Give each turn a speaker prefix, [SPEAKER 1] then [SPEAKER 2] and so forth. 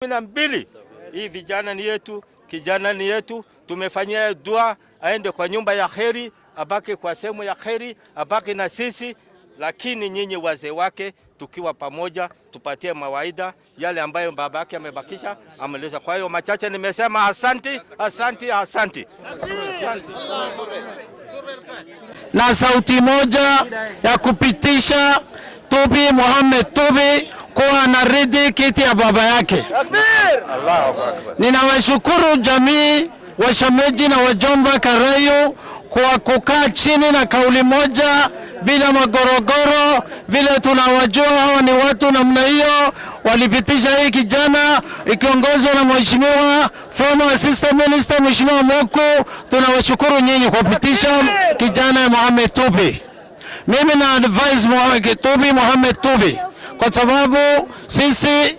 [SPEAKER 1] 12. Hii vijana ni yetu, kijana ni yetu, tumefanyia dua aende kwa nyumba ya kheri, abaki kwa sehemu ya kheri, abaki na sisi, lakini nyinyi wazee wake tukiwa pamoja tupatie mawaida yale ambayo baba yake amebakisha ameleza. Kwa hiyo machache nimesema asanti, asanti, asanti.
[SPEAKER 2] Na sauti moja ya kupitisha Tubi Mohamed Tubi kuwa anaridhi kiti ya baba yake. Ninawashukuru jamii washemeji na wajomba Karayu kwa kukaa chini na kauli moja bila magorogoro. Vile tunawajua hao ni watu namna hiyo, walipitisha hii kijana ikiongozwa na mheshimiwa former assistant minister Mheshimiwa Moku. Tunawashukuru nyinyi kwa kupitisha kijana Mohamed Tubi. Mimi na advise Tubi Mohamed Tubi kwa sababu sisi